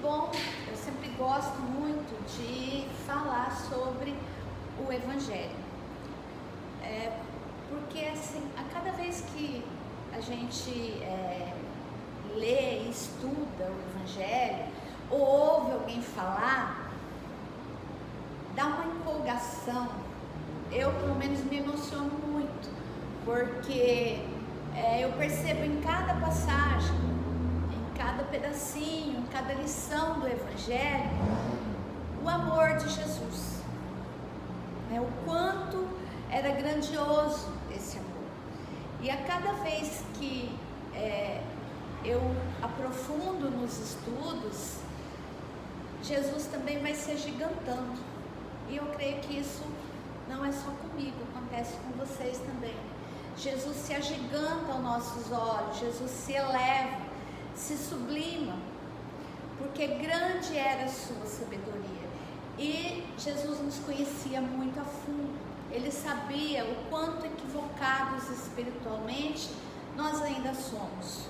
bom, eu sempre gosto muito de falar sobre o Evangelho. Porque assim, a cada vez que a gente lê e estuda o Evangelho, ou ouve alguém falar, dá uma empolgação. Eu, pelo menos, me emociono muito, porque eu percebo em cada passagem, em cada pedacinho, em cada lição do Evangelho, o amor de Jesus, o quanto era grandioso esse amor. E a cada vez que eu aprofundo nos estudos, Jesus também vai se agigantando. E eu creio que isso não é só comigo, acontece com vocês também. Jesus se agiganta aos nossos olhos, Jesus se eleva, se sublima, porque grande era a sua sabedoria. E Jesus nos conhecia muito a fundo. Ele sabia o quanto equivocados espiritualmente nós ainda somos,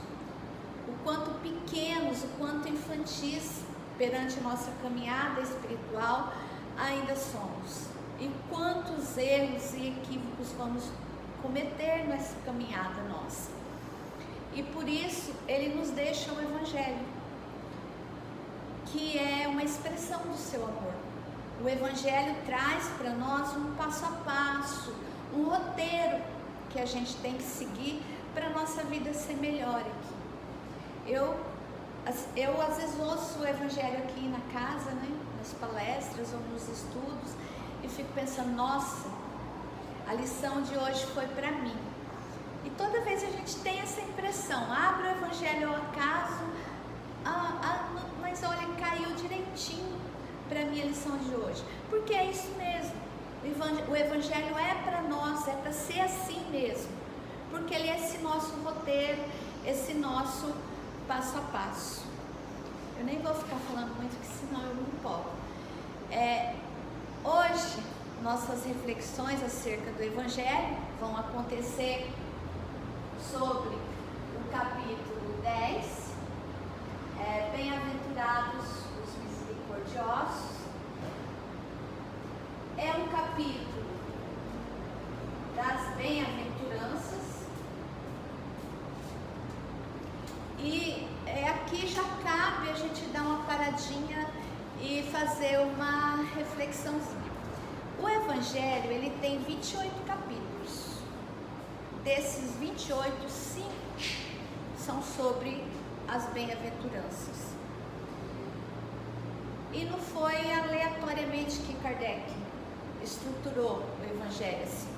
o quanto pequenos, o quanto infantis perante nossa caminhada espiritual ainda somos, e quantos erros e equívocos vamos cometer nessa caminhada nossa. E por isso ele nos deixa o Evangelho, que é uma expressão do seu amor. O Evangelho traz para nós um passo a passo, um roteiro que a gente tem que seguir para a nossa vida ser melhor aqui. Eu às vezes ouço o Evangelho aqui na casa, nas palestras ou nos estudos, e fico pensando, nossa, a lição de hoje foi para mim. E toda vez a gente tem essa impressão, abre o Evangelho ao acaso, mas olha, caiu direitinho para mim a lição de hoje, porque é isso mesmo. O Evangelho é para nós, é para ser assim mesmo, porque ele é esse nosso roteiro, esse nosso passo a passo. Eu nem vou ficar falando muito, porque senão eu não empolgo. Hoje, nossas reflexões acerca do Evangelho vão acontecer sobre o capítulo 10, Bem-aventurados os misericordiosos. É um capítulo das bem-aventuranças, e aqui já cabe a gente dar uma paradinha e fazer uma reflexãozinha. O Evangelho, ele tem 28 capítulos. Desses 28, 5 são sobre as bem-aventuranças. E não foi aleatoriamente que Kardec estruturou o Evangelho assim.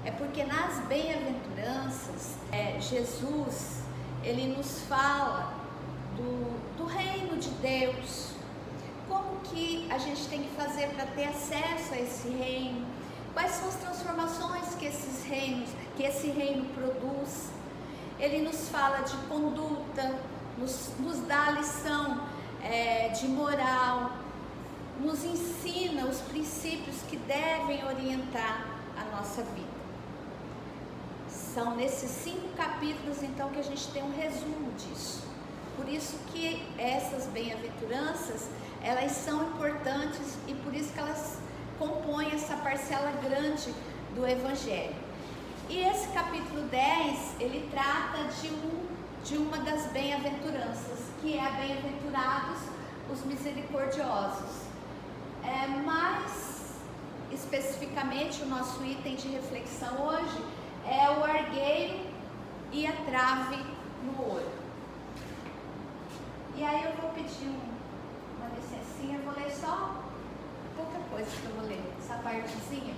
É porque nas bem-aventuranças, Jesus, ele nos fala do reino de Deus, como que a gente tem que fazer para ter acesso a esse reino, quais são as transformações que esse reino produz. Ele nos fala de conduta, nos dá a lição de moral, nos ensina os princípios que devem orientar a nossa vida. São nesses 5 capítulos, então, que a gente tem um resumo disso. Por isso que essas bem-aventuranças, elas são importantes, e por isso que elas compõem essa parcela grande do Evangelho. E esse capítulo 10, ele trata de uma das bem-aventuranças, que é a bem-aventurados os misericordiosos. Mais especificamente, o nosso item de reflexão hoje é o argueiro e a trave no olho. E aí eu vou pedir uma licencinha, eu vou ler só pouca coisa que eu vou ler, essa partezinha,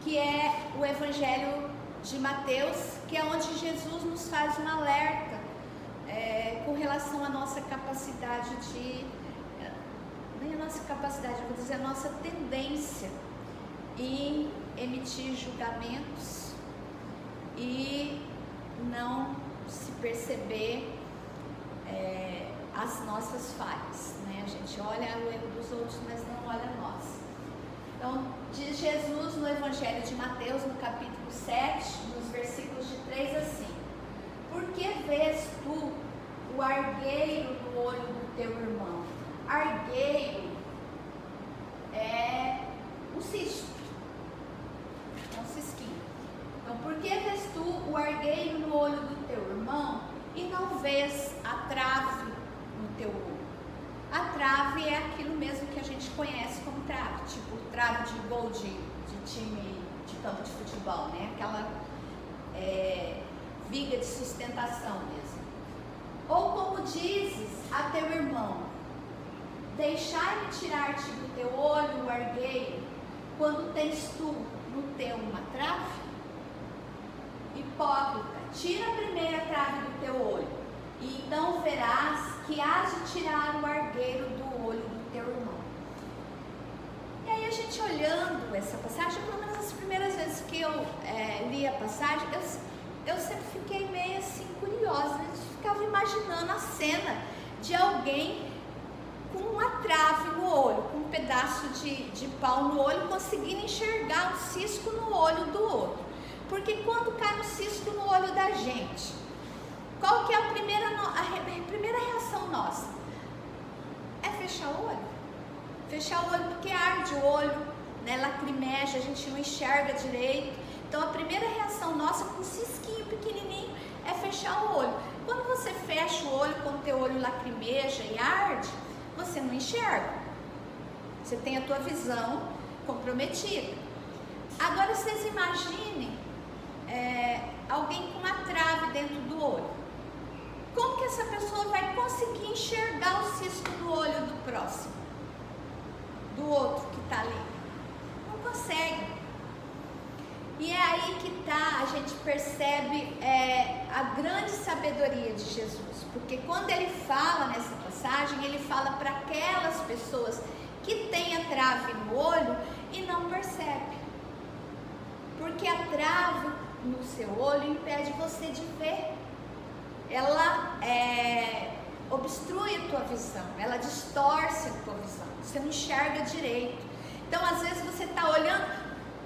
que é o Evangelho de Mateus, que é onde Jesus nos faz um alerta com relação à nossa capacidade nem a nossa capacidade, eu vou dizer a nossa tendência em emitir julgamentos e não se perceber as nossas falhas, A gente olha o erro dos outros, mas não olha nós. Então, diz Jesus no Evangelho de Mateus, no capítulo 7, nos versículos de 3 a 5: Por que vês tu o argueiro no olho do teu irmão. Argueiro é um cisco, é um cisquinho. Então, por que vês tu o argueiro no olho do teu irmão e não vês a trave no teu olho? A trave é aquilo mesmo que a gente conhece como trave, tipo trave de gol de time de campo de futebol, né? Aquela viga de sustentação mesmo. Ou como dizes a teu irmão, deixai-me tirar-te do teu olho o argueiro, quando tens tu no teu uma trave? Hipócrita, tira primeiro a trave do teu olho, e então verás que has de tirar o argueiro do olho do teu irmão. E aí a gente olhando essa passagem, pelo menos as primeiras vezes que eu li a passagem, eu sempre fiquei meio assim curiosa, eu ficava imaginando a cena de alguém com uma trave no olho, com um pedaço de pau no olho, conseguindo enxergar um cisco no olho do outro. Porque quando cai um cisco no olho da gente, qual que é a primeira reação nossa? É fechar o olho. Fechar o olho porque arde o olho, né? Lacrimeja, a gente não enxerga direito. Então a primeira reação nossa com um cisquinho pequenininho é fechar o olho. Quando você fecha o olho, quando teu olho lacrimeja e arde, você não enxerga. Você tem a tua visão comprometida. Agora vocês imaginem alguém com uma trave dentro do olho. Como que essa pessoa vai conseguir enxergar o cisco no olho do próximo? Do outro que está ali? Não consegue. E é aí que a gente percebe a grande sabedoria de Jesus. Porque quando ele fala nessa passagem, ele fala para aquelas pessoas que têm a trave no olho e não percebe. Porque a trave no seu olho impede você de ver. Ela obstrui a tua visão, ela distorce a tua visão. Você não enxerga direito. Então, às vezes você está olhando,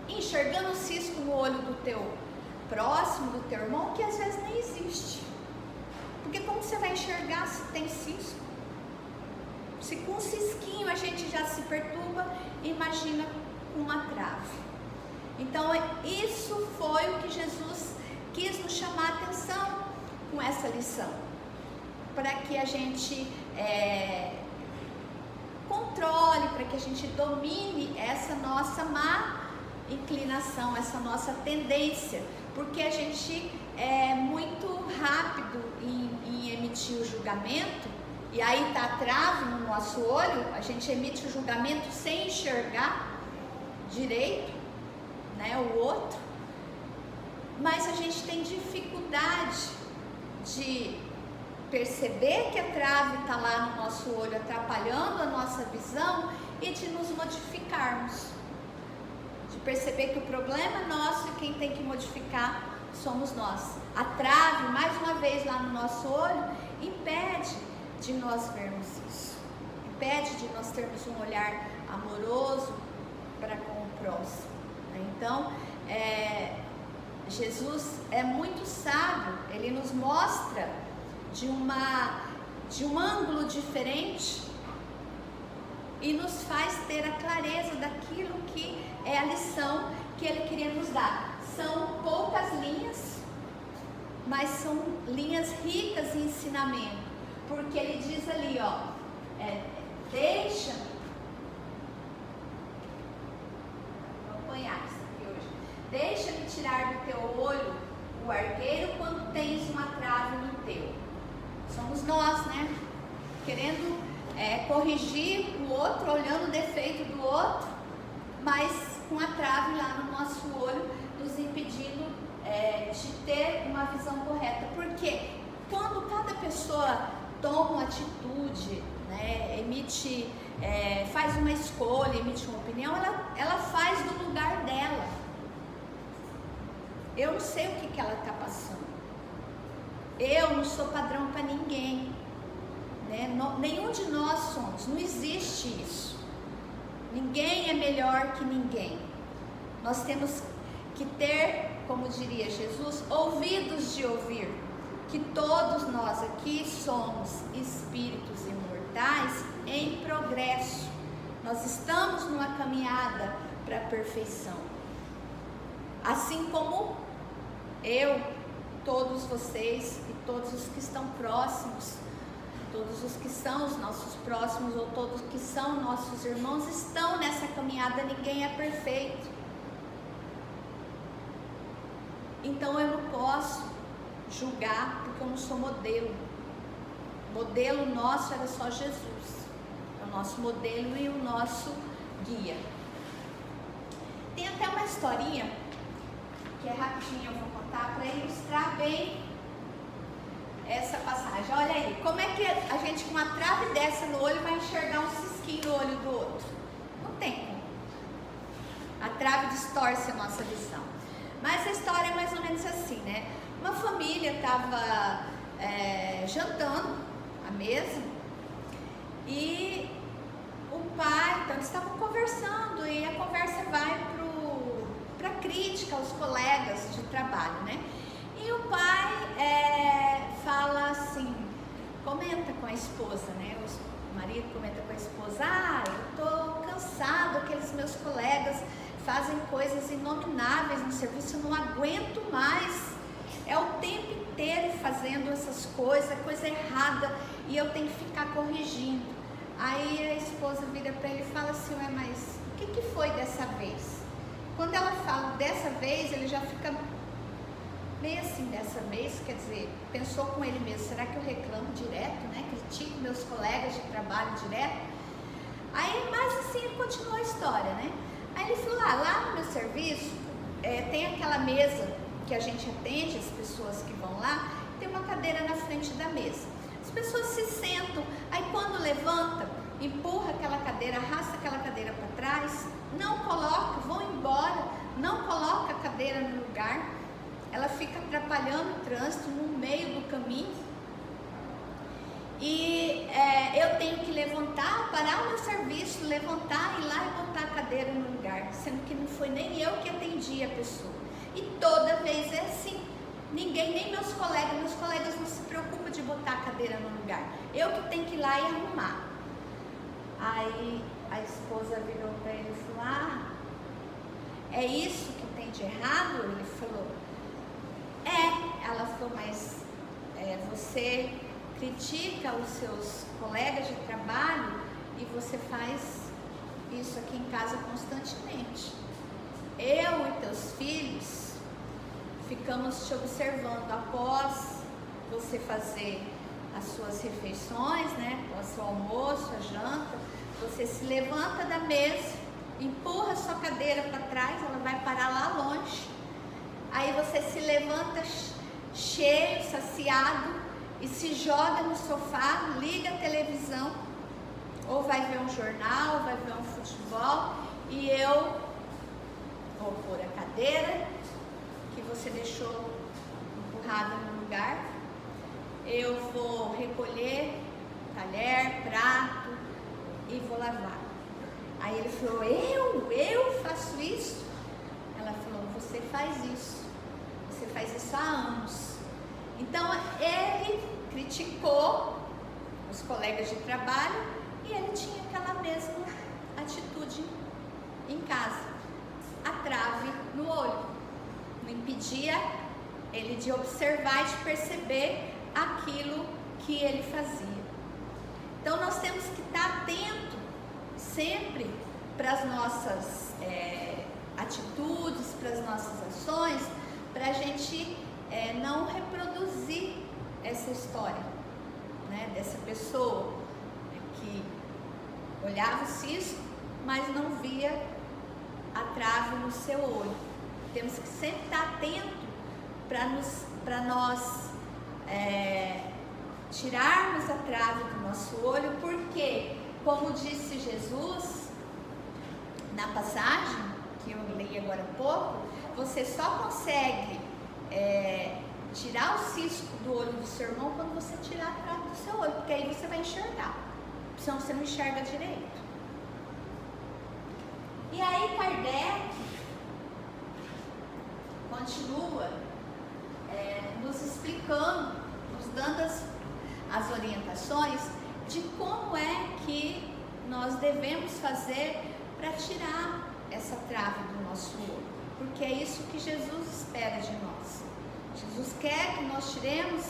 enxergando um cisco no olho do teu próximo, do teu irmão, que às vezes nem existe. Porque como você vai enxergar se tem cisco? Se com um cisquinho a gente já se perturba, imagina com uma trave. Então isso foi o que Jesus quis nos chamar a atenção com essa lição, para que a gente controle, para que a gente domine essa nossa má inclinação, essa nossa tendência, porque a gente é muito rápido em emitir o julgamento, e aí está a trave no nosso olho, a gente emite o julgamento sem enxergar direito, né, o outro, mas a gente tem dificuldade de perceber que a trave está lá no nosso olho, atrapalhando a nossa visão, e de nos modificarmos. De perceber que o problema é nosso e quem tem que modificar somos nós. A trave, mais uma vez lá no nosso olho, impede de nós vermos isso. Impede de nós termos um olhar amoroso para com o próximo. Então, Jesus é muito sábio, ele nos mostra de um ângulo diferente e nos faz ter a clareza daquilo que é a lição que ele queria nos dar. São poucas linhas, mas são linhas ricas em ensinamento, porque ele diz ali, deixa-me, vou apanhar isso aqui hoje, deixa-me tirar do teu olho o argueiro quando tens uma trave no teu. Somos nós, né? Querendo corrigir o outro, olhando o defeito do outro, mas com a trave lá no nosso olho, nos impedindo de ter uma visão correta. Porque quando cada pessoa toma uma atitude, né, faz uma escolha, emite uma opinião, ela faz do lugar dela. Eu não sei o que ela está passando. Eu não sou padrão para ninguém. Nenhum de nós somos, não existe isso. Ninguém é melhor que ninguém. Nós temos que ter, como diria Jesus, ouvidos de ouvir que todos nós aqui somos espíritos imortais em progresso. Nós estamos numa caminhada para a perfeição. Assim como eu, todos vocês e todos os que estão próximos, todos os que são os nossos próximos ou todos que são nossos irmãos estão nessa caminhada. Ninguém é perfeito. Então eu não posso julgar porque eu não sou modelo. O modelo nosso era só Jesus. É o nosso modelo e o nosso guia. Tem até uma historinha que é rapidinho, eu vou contar para ilustrar bem essa passagem. Olha aí, como é que a gente com uma trave dessa no olho vai enxergar um cisquinho no olho do outro? Não tem como. A trave distorce a nossa visão. Mas a história é mais ou menos assim, né? Uma família estava jantando à mesa e o pai, então eles estavam conversando e a conversa vai para crítica aos colegas de trabalho, né? E o pai fala assim, comenta com a esposa, né? O marido comenta com a esposa: eu tô cansado, aqueles meus colegas fazem coisas inomináveis no serviço, eu não aguento mais. É o tempo inteiro fazendo essas coisas, coisa errada, e eu tenho que ficar corrigindo. Aí a esposa vira para ele e fala assim: mas o que foi dessa vez? Quando ela fala dessa vez, ele já fica meio assim, dessa vez, quer dizer, pensou com ele mesmo: será que eu reclamo direto, né? Critico meus colegas de trabalho direto? Aí, mas assim, ele continuou a história, né? Aí ele falou: lá no meu serviço, tem aquela mesa que a gente atende, as pessoas que vão lá, tem uma cadeira na frente da mesa. As pessoas se sentam, aí quando levanta, empurra aquela cadeira, arrasta aquela cadeira para trás, não coloca, vão embora, não coloca a cadeira no lugar, ela fica atrapalhando o trânsito no meio do caminho. E eu tenho que levantar, parar o meu serviço, levantar, ir lá e botar a cadeira no lugar, sendo que não foi nem eu que atendi a pessoa. E toda vez é assim. Ninguém, nem meus colegas não se preocupam de botar a cadeira no lugar. Eu que tenho que ir lá e arrumar. Aí a esposa virou para ele e falou: é isso que tem de errado? Ele falou: Ela falou: mas você critica os seus colegas de trabalho e você faz isso aqui em casa constantemente. Eu e teus filhos ficamos te observando após você fazer as suas refeições, né? O seu almoço, a janta, você se levanta da mesa, empurra a sua cadeira para trás, ela vai parar lá longe. Aí você se levanta cheio, saciado e se joga no sofá, liga a televisão, ou vai ver um jornal, ou vai ver um futebol, e eu vou pôr a cadeira que você deixou empurrada no lugar, eu vou recolher talher, prato e vou lavar. Aí ele falou: eu faço isso? Ela falou: você faz isso há anos. Então ele criticou os colegas de trabalho e ele tinha aquela mesma atitude em casa, a trave no olho, não impedia ele de observar e de perceber aquilo que ele fazia. Então nós temos que estar atento sempre para as nossas atitudes, para as nossas ações, para a gente não reproduzir essa história, né, dessa pessoa que olhava o cisco, mas não via a trave no seu olho. Temos que sempre estar atento para nós tirarmos a trave do nosso olho, porque, como disse Jesus na passagem que eu li agora há pouco, você só consegue tirar o cisco do olho do seu irmão quando você tirar a trave do seu olho, porque aí você vai enxergar, senão você não enxerga direito. E aí Kardec continua nos explicando dando as orientações de como é que nós devemos fazer para tirar essa trave do nosso olho, porque é isso que Jesus espera de nós. Jesus quer que nós tiremos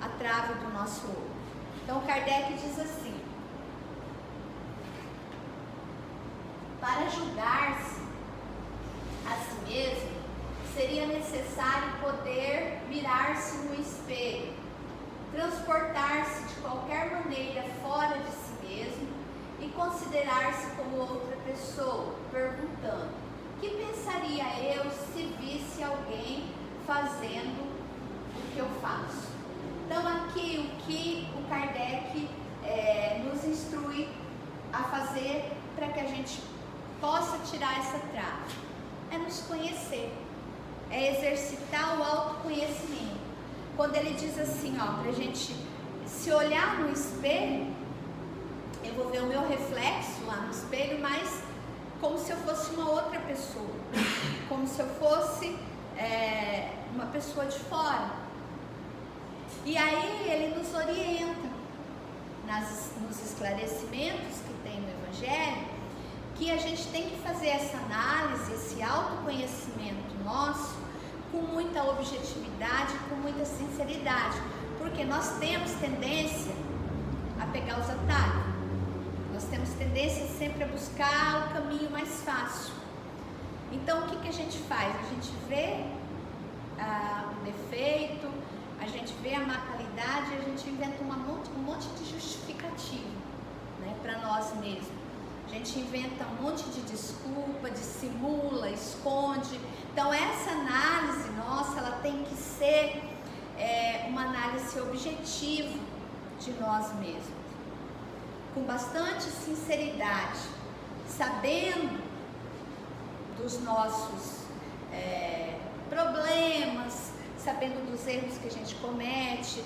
a trave do nosso olho. Então Kardec diz assim: para julgar-se a si mesmo, seria necessário poder mirar-se no espelho, transportar-se de qualquer maneira fora de si mesmo e considerar-se como outra pessoa, perguntando: que pensaria eu se visse alguém fazendo o que eu faço? Então aqui o que o Kardec nos instrui a fazer para que a gente possa tirar essa trave é nos conhecer, é exercitar o autoconhecimento. Quando ele diz assim, ó, para a gente se olhar no espelho, eu vou ver o meu reflexo lá no espelho, mas como se eu fosse uma outra pessoa, como se eu fosse uma pessoa de fora. E aí ele nos orienta nos esclarecimentos que tem no Evangelho, que a gente tem que fazer essa análise, esse autoconhecimento nosso com muita objetividade, com muita sinceridade, porque nós temos tendência a pegar os atalhos, nós temos tendência sempre a buscar o caminho mais fácil. Então o que a gente faz? A gente vê o defeito, a gente vê a má qualidade e a gente inventa um monte de justificativa, né, para nós mesmos. A gente inventa um monte de desculpa, dissimula, esconde. Então essa análise nossa, ela tem que ser uma análise objetiva de nós mesmos, com bastante sinceridade, sabendo dos nossos problemas, sabendo dos erros que a gente comete,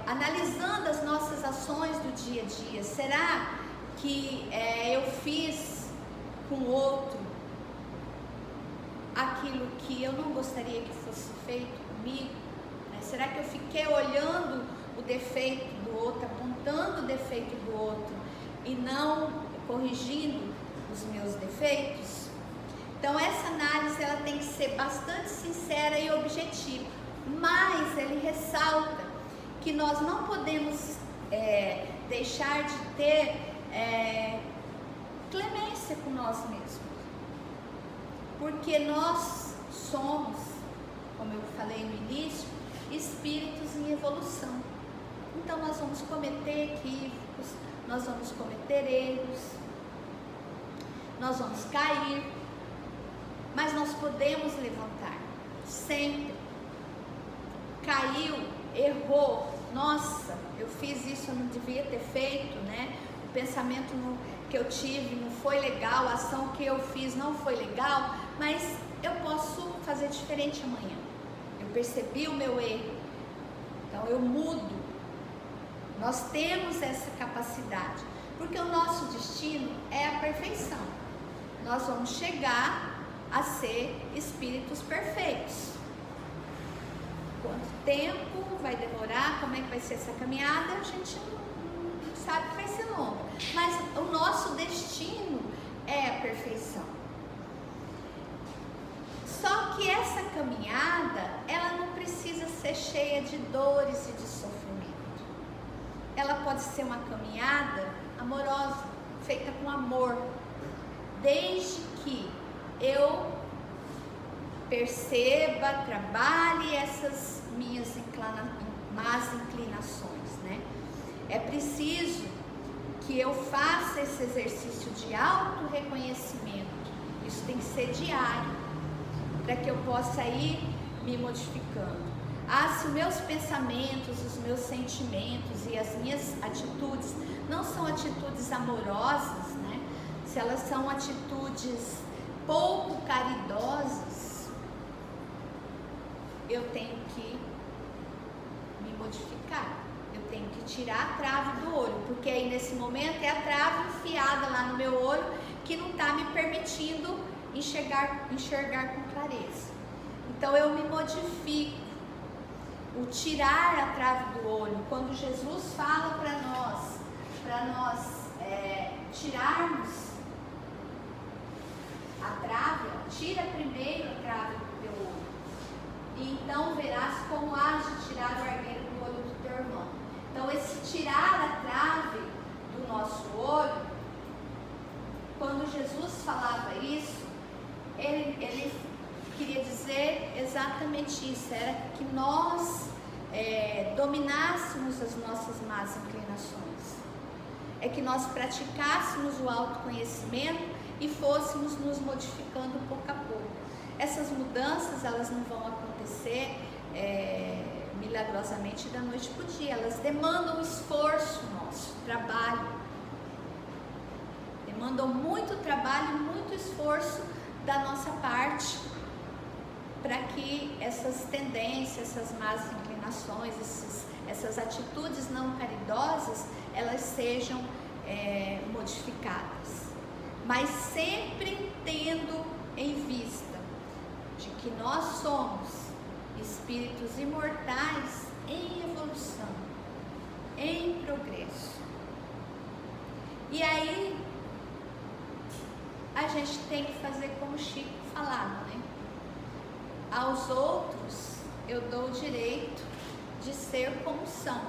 analisando as nossas ações do dia a dia. Será que eu fiz com o outro aquilo que eu não gostaria que fosse feito comigo? Será que eu fiquei olhando o defeito do outro, apontando o defeito do outro e não corrigindo os meus defeitos? Então essa análise ela tem que ser bastante sincera e objetiva, mas ele ressalta que nós não podemos deixar de ter clemência com nós mesmos, porque nós somos, como eu falei no início, espíritos em evolução. Então nós vamos cometer equívocos, nós vamos cometer erros, nós vamos cair, mas nós podemos levantar sempre. Caiu, errou, nossa, eu fiz isso, eu não devia ter feito, né? O pensamento que eu tive não foi legal, a ação que eu fiz não foi legal, mas eu posso fazer diferente amanhã. Eu percebi o meu erro, então eu mudo. Nós temos essa capacidade, porque o nosso destino é a perfeição. Nós vamos chegar a ser espíritos perfeitos. Quanto tempo vai demorar, como é que vai ser essa caminhada, a gente não sabe que vai ser longa, mas o nosso destino é a perfeição. Só que essa caminhada, ela não precisa ser cheia de dores e de sofrimento. Ela pode ser uma caminhada amorosa, feita com amor, desde que eu perceba, trabalhe essas minhas más inclinações, né? É preciso que eu faça esse exercício de auto-reconhecimento. Isso tem que ser diário, para que eu possa ir me modificando. Se os meus pensamentos, os meus sentimentos e as minhas atitudes não são atitudes amorosas, né? Se elas são atitudes pouco caridosas, eu tenho que me modificar, eu tenho que tirar a trave do olho, porque aí nesse momento é a trave enfiada lá no meu olho que não está me permitindo enxergar com clareza. Então eu me modifico. o tirar a trave do olho. Quando Jesus fala para nós tirarmos a trave, tira primeiro a trave do teu olho, e então verás como hás de tirar o argueiro do olho do teu irmão. Então, esse tirar a trave do nosso olho, quando Jesus falava isso, ele queria dizer exatamente isso, era que nós dominássemos as nossas más inclinações, é que nós praticássemos o autoconhecimento e fôssemos nos modificando pouco a pouco. Essas mudanças, elas não vão acontecer milagrosamente da noite para o dia, elas demandam esforço nosso, trabalho, demandam muito trabalho e muito esforço da nossa parte, para que essas tendências, essas más inclinações, essas atitudes não caridosas, elas sejam modificadas, mas sempre tendo em vista de que nós somos espíritos imortais em evolução, em progresso. E aí a gente tem que fazer como o Chico falava, né? Aos outros eu dou o direito de ser como são.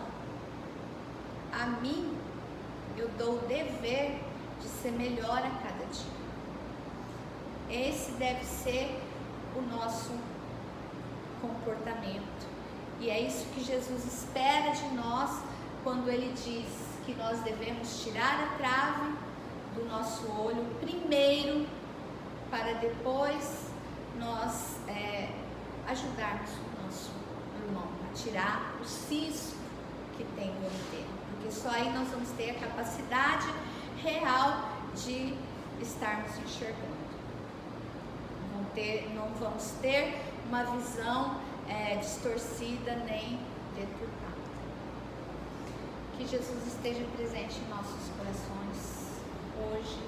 A mim eu dou o dever de ser melhor a cada dia. Esse deve ser o nosso comportamento. E é isso que Jesus espera de nós quando ele diz que nós devemos tirar a trave do nosso olho primeiro, para depois nós ajudarmos o nosso irmão a tirar o cisco que tem no olho dele, porque só aí nós vamos ter a capacidade real de estarmos enxergando. Não vamos ter uma visão distorcida nem deturpada. Que Jesus esteja presente em nossos corações hoje,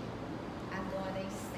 agora e sempre.